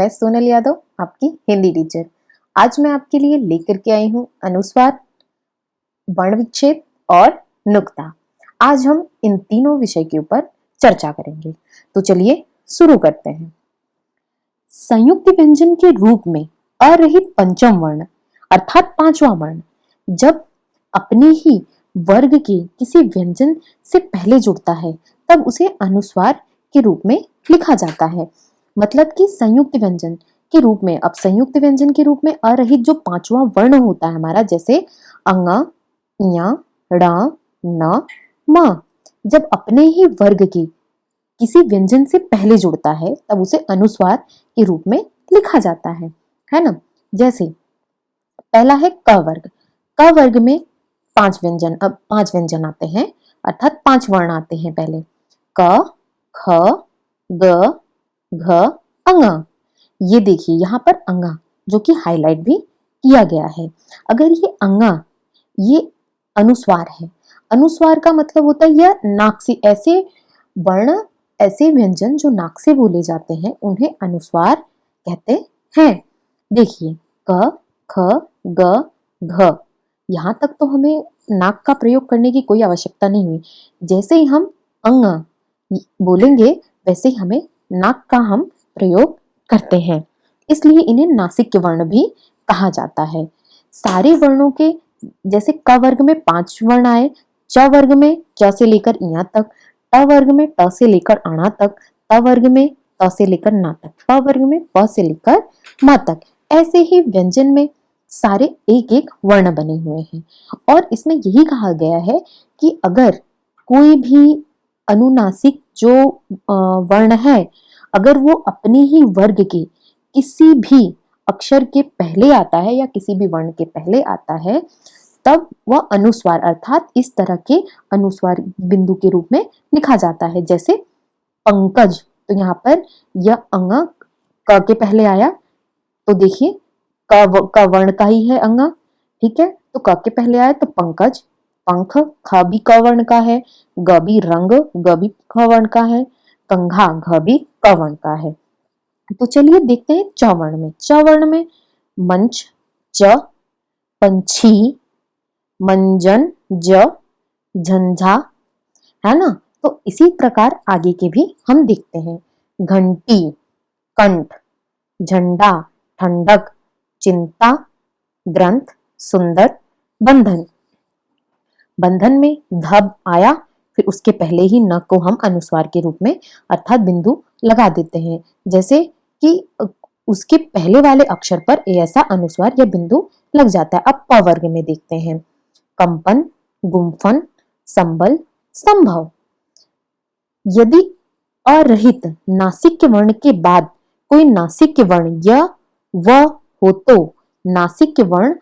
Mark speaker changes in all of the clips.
Speaker 1: मैं सोनल यादव, आपकी हिंदी टीचर। आज मैं आपके लिए लेकर के आई हूँ अनुस्वार, वर्ण विच्छेद और नुक्ता। आज हम इन तीनों विषय के ऊपर चर्चा करेंगे। तो चलिए शुरू करते हैं। संयुक्त व्यंजन के रूप में अरहित पंचम वर्ण अर्थात पांचवा वर्ण जब अपने ही वर्ग के किसी व्यंजन से पहले जुड़ता है तब उसे अनुस्वार के रूप में लिखा जाता है। मतलब कि संयुक्त व्यंजन के रूप में, अब संयुक्त व्यंजन के रूप में अरहित जो पांचवा वर्ण होता है हमारा, जैसे अंगा, या, ड़, न, म, जब अपने ही वर्ग की किसी व्यंजन से पहले जुड़ता है तब उसे अनुस्वार के रूप में लिखा जाता है ना। जैसे पहला है क वर्ग। क वर्ग में पांच व्यंजन आते हैं, अर्थात पांच वर्ण आते हैं। पहले क, ख, ग, घ, अंगा। ये देखिए यहाँ पर अंगा जो कि हाईलाइट भी किया गया है। अगर ये अंगा ये अनुस्वार है, अनुस्वार का मतलब होता है यह नाक से, ऐसे वर्ण, ऐसे व्यंजन जो नाक से बोले जाते हैं उन्हें अनुस्वार कहते हैं। देखिए क, ख, ग, घ, यहाँ तक तो हमें नाक का प्रयोग करने की कोई आवश्यकता नहीं हुई। जैसे ही हम अंगा बोलेंगे वैसे ही हमें नाक का हम प्रयोग करते हैं, इसलिए इन्हें नासिक वर्ण भी कहा जाता है। सारे वर्णों के, जैसे क वर्ग में पांच वर्ण आए, च वर्ग में च से लेकर इया तक, ट वर्ग में ट से लेकर अणा तक, त वर्ग में त से लेकर ना तक, प वर्ग में प से लेकर म तक। ऐसे ही व्यंजन में सारे एक एक वर्ण बने हुए हैं और इसमें यही कहा गया है कि अगर कोई भी अनुनासिक जो वर्ण है, अगर वो अपने ही वर्ग के किसी भी अक्षर के पहले आता है या किसी भी वर्ण के पहले आता है तब वह अनुस्वार अर्थात इस तरह के अनुस्वार बिंदु के रूप में लिखा जाता है। जैसे पंकज, तो यहाँ पर यह अंगा क के पहले आया, तो देखिए क वर्ण का ही है अंगा, ठीक है। तो क के पहले आया तो पंकज। पंख, ख भी क वर्ण का है, ग भी रंग, ग भी ख वर्ण का है, कंघा, घ भी क वर्ण का है। तो चलिए देखते हैं च वर्ण में। च वर्ण में मंच, च, पंछी, मंजन, ज, झंझा, है ना। तो इसी प्रकार आगे के भी हम देखते हैं। घंटी, कंठ, झंडा, ठंडक, चिंता, ग्रंथ, सुंदर, बंधन। बंधन में धब आया, फिर उसके पहले ही न को हम अनुस्वार के रूप में अर्थात बिंदु लगा देते हैं। जैसे कि उसके पहले वाले अक्षर पर ऐसा अनुस्वार या बिंदु लग जाता है। अब प वर्ग में देखते हैं। कंपन, गुम्फन, संबल, संभव। यदि अरहित नासिक वर्ण के बाद कोई नासिक वर्ण या व हो तो नासिक वर्ण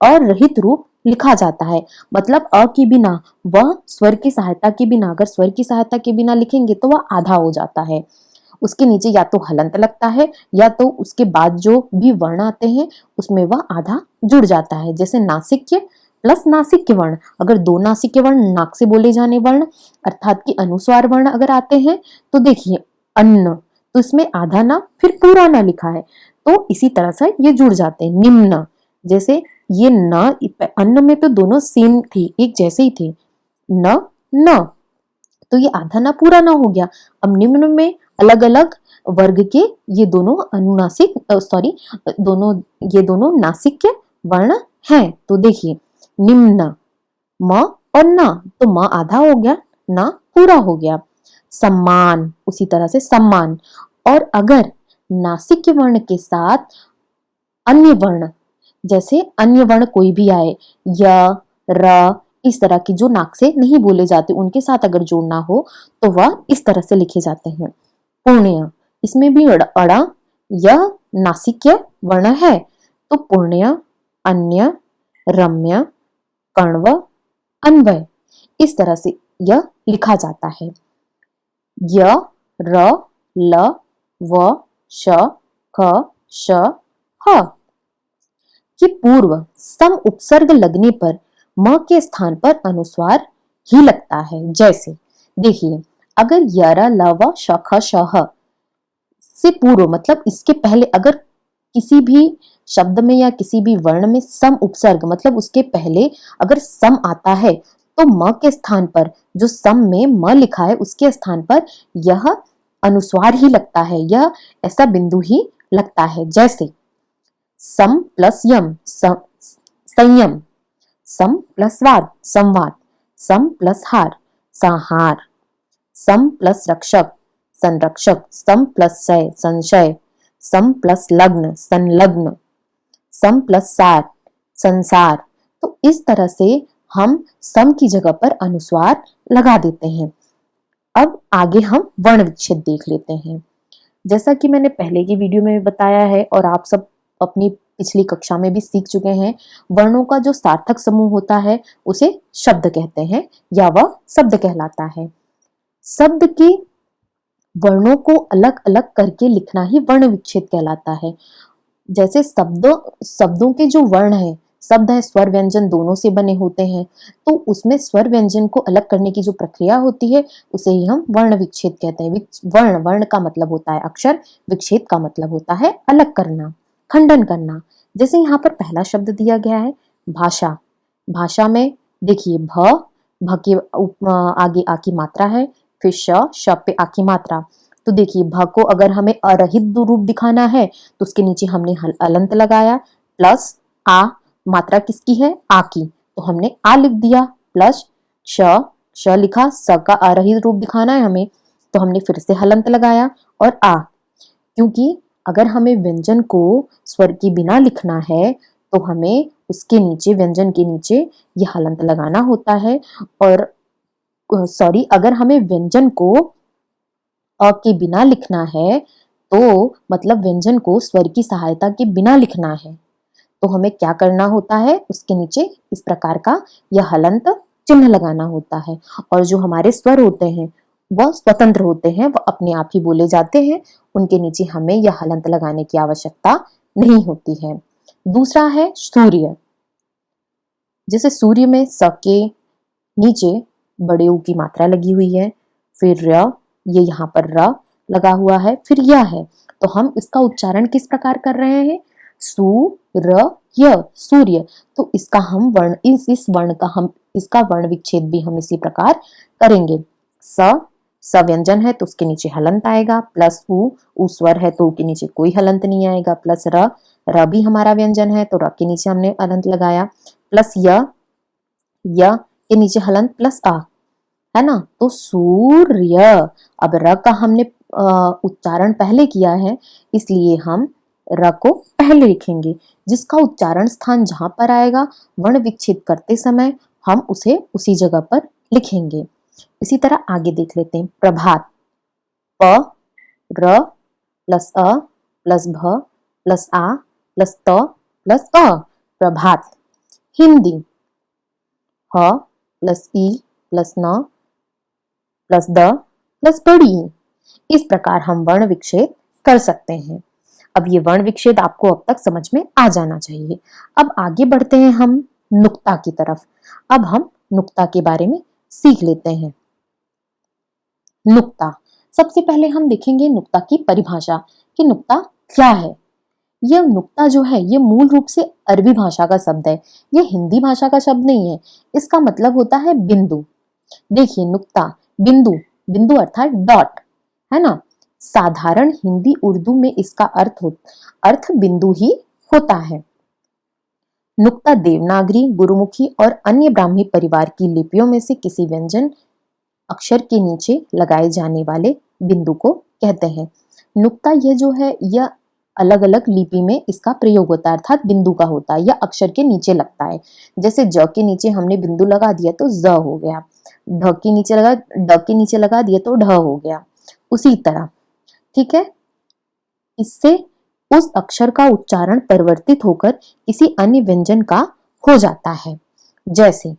Speaker 1: अरहित रूप लिखा जाता है। मतलब अ के बिना, वह स्वर की सहायता के बिना, अगर स्वर की सहायता के बिना लिखेंगे तो वह आधा हो जाता है। उसके नीचे या तो हलंत लगता है या तो उसके बाद जो भी वर्ण आते हैं उसमें वह आधा जुड़ जाता है। जैसे नासिक्य प्लस नासिक्य वर्ण, अगर दो नासिक्य वर्ण नाक से बोले जाने वर्ण अर्थात कि अनुस्वार वर्ण अगर आते हैं तो देखिए अन्न, तो इसमें आधा ना फिर पूरा ना लिखा है, तो इसी तरह से ये जुड़ जाते हैं। निम्न, जैसे ये न, अन्न में तो दोनों सेम थे, एक जैसे ही थे, न, न, तो ये आधा ना पूरा ना हो गया। अब निम्न में अलग अलग वर्ग के ये दोनों अनुनासिक ये दोनों नासिक वर्ण हैं। तो देखिए निम्न, म और न, तो म आधा हो गया, न पूरा हो गया। सम्मान, उसी तरह से सम्मान। और अगर नासिक वर्ण के साथ अन्य वर्ण, जैसे अन्य वर्ण कोई भी आए, य, र, इस तरह की जो नाक से नहीं बोले जाते उनके साथ अगर जोड़ना हो तो वह इस तरह से लिखे जाते हैं। पुण्य, इसमें भी अड़ा यह नासिक्य वर्ण है, तो पुण्य, अन्य, रम्य, कण्व, अन्वय, इस तरह से यह लिखा जाता है। य, र, ल, व, श, ख, श, ह के पूर्व सम उपसर्ग लगने पर म के स्थान पर अनुस्वार ही लगता है। जैसे देखिए अगर यर, लव, श, ख, श, ह से पूर्व मतलब इसके पहले अगर किसी भी शब्द में या किसी भी वर्ण में सम उपसर्ग मतलब उसके पहले अगर सम आता है तो म के स्थान पर जो सम में म लिखा है उसके स्थान पर यह अनुस्वार ही लगता है, यह ऐसा बिंदु ही लगता है। जैसे सम प्लस यम संयम, सम प्लस वाद संवाद, सम प्लस हार संहार, सम प्लस रक्षक संरक्षक, सम प्लस शय संशय, सम प्लस लग्न संलग्न, सम प्लस सार संसार। तो इस तरह से हम सम की जगह पर अनुस्वार लगा देते हैं। अब आगे हम वर्ण विच्छेद देख लेते हैं। जैसा कि मैंने पहले की वीडियो में बताया है और आप सब अपनी पिछली कक्षा में भी सीख चुके हैं, वर्णों का जो सार्थक समूह होता है उसे शब्द कहते हैं या वह शब्द कहलाता है। शब्द के वर्णों को अलग अलग करके लिखना ही वर्ण विच्छेद कहलाता है। जैसे शब्दों के जो वर्ण है, शब्द है स्वर व्यंजन दोनों से बने होते हैं, तो उसमें स्वर व्यंजन को अलग करने की जो प्रक्रिया होती है उसे ही हम वर्ण विच्छेद कहते हैं। वर्ण का मतलब होता है अक्षर, विच्छेद का मतलब होता है अलग करना, खंडन करना। जैसे यहाँ पर पहला शब्द दिया गया है भाषा। भाषा में देखिए भ के आगे आ की मात्रा है, फिर श पे आ की मात्रा। तो देखिए भ को अगर हमें अरहित रूप दिखाना है तो उसके नीचे हमने अलंत लगाया, प्लस आ, मात्रा किसकी है आ की, तो हमने आ लिख दिया, प्लस श लिखा, स का अरहित रूप दिखाना है हमें तो हमने फिर से हलंत लगाया और आ। क्योंकि अगर हमें व्यंजन को स्वर के बिना लिखना है तो हमें उसके नीचे व्यंजन के नीचे ये हलंत लगाना होता है। और अगर हमें व्यंजन को अ के बिना लिखना है तो मतलब व्यंजन को स्वर की सहायता के बिना लिखना है तो हमें क्या करना होता है, उसके नीचे इस प्रकार का यह हलंत चिन्ह लगाना होता है। और जो हमारे स्वर होते हैं वह स्वतंत्र होते हैं, वह अपने आप ही बोले जाते हैं, उनके नीचे हमें यह हलंत लगाने की आवश्यकता नहीं होती है। दूसरा है सूर्य। जैसे सूर्य में स के नीचे बड़े ऊ की मात्रा लगी हुई है, फिर र, ये यहाँ पर र लगा हुआ है, फिर यह है, तो हम इसका उच्चारण किस प्रकार कर रहे हैं, सूर्य। तो इसका हम वर्ण इस वर्ण का हम इसका वर्ण विच्छेद भी हम इसी प्रकार करेंगे। स व्यंजन है तो उसके नीचे हलंत आएगा, प्लस उ स्वर है तो उ के नीचे कोई हलंत नहीं आएगा, प्लस र भी हमारा व्यंजन है तो र के नीचे हमने हलंत लगाया, प्लस य के नीचे हलंत प्लस आ, है ना, तो सूर्य। अब र का हमने उच्चारण पहले किया है इसलिए हम र को पहले लिखेंगे, जिसका उच्चारण स्थान जहां पर आएगा वर्ण विच्छेद करते समय हम उसे उसी जगह पर लिखेंगे। इसी तरह आगे देख लेते हैं प्रभात। प र प्लस अ प्लस भ प्लस आ प्लस त प्लस अ, प्रभात। हिंदी ह प्लस ई प्लस न प्लस द प्लस बड़ी। इस प्रकार हम वर्ण विच्छेद कर सकते हैं। अब ये वर्ण विच्छेद आपको अब तक समझ में आ जाना चाहिए। अब आगे बढ़ते हैं हम नुक्ता की तरफ। अब हम नुक्ता के बारे में सीख लेते हैं। नुक्ता, सबसे पहले हम देखेंगे नुक्ता की परिभाषा कि नुक्ता क्या है। यह नुक्ता जो है ये मूल रूप से अरबी भाषा का शब्द है, ये हिंदी भाषा का शब्द नहीं है। इसका मतलब होता है बिंदु। देखिए नुक्ता बिंदु अर्थात डॉट, है ना। साधारण हिंदी उर्दू में इसका अर्थ बिंदु ही होता है। नुक्ता देवनागरी, गुरुमुखी और अन्य ब्राह्मी परिवार की लिपियों में से किसी व्यंजन अक्षर के नीचे लगाए जाने वाले बिंदु को कहते हैं। नुक्ता यह जो है यह अलग अलग लिपि में इसका प्रयोग होता है, अर्थात बिंदु का होता है, यह अक्षर के नीचे लगता है। जैसे ज के नीचे हमने बिंदु लगा दिया तो ज हो गया, ढ के नीचे लगा दिया तो ढ हो गया, उसी तरह, ठीक है। इससे उस अक्षर का उच्चारण परिवर्तित होकर किसी अन्य व्यंजन का हो जाता है। जैसे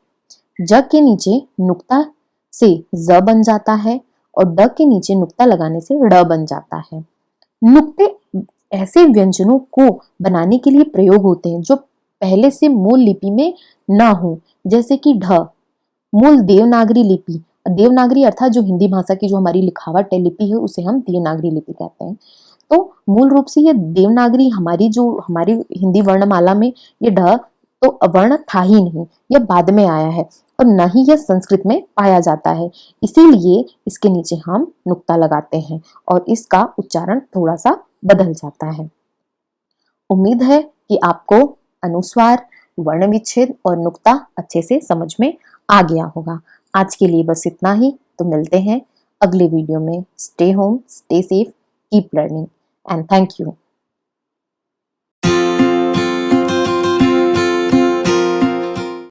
Speaker 1: ज के नीचे नुक्ता से ज बन जाता है और ड के नीचे नुक्ता लगाने से ड़ बन जाता है। नुक्ते ऐसे व्यंजनों को बनाने के लिए प्रयोग होते हैं जो पहले से मूल लिपि में ना हो, जैसे कि ढ मूल देवनागरी लिपि, देवनागरी अर्थात जो हिंदी भाषा की जो हमारी लिखावट है लिपि है उसे हम देवनागरी लिपि कहते हैं। तो मूल रूप से ये देवनागरी हमारी हिंदी वर्णमाला में ये ढ तो वर्ण था ही नहीं, यह बाद में आया है और न ही यह संस्कृत में पाया जाता है। इसीलिए इसके नीचे हम नुक्ता लगाते हैं और इसका उच्चारण थोड़ा सा बदल जाता है। उम्मीद है कि आपको अनुस्वार, वर्ण विच्छेद और नुक्ता अच्छे से समझ में आ गया होगा। आज के लिए बस इतना ही, तो मिलते हैं अगले वीडियो में। Stay home, stay safe, keep learning and thank you.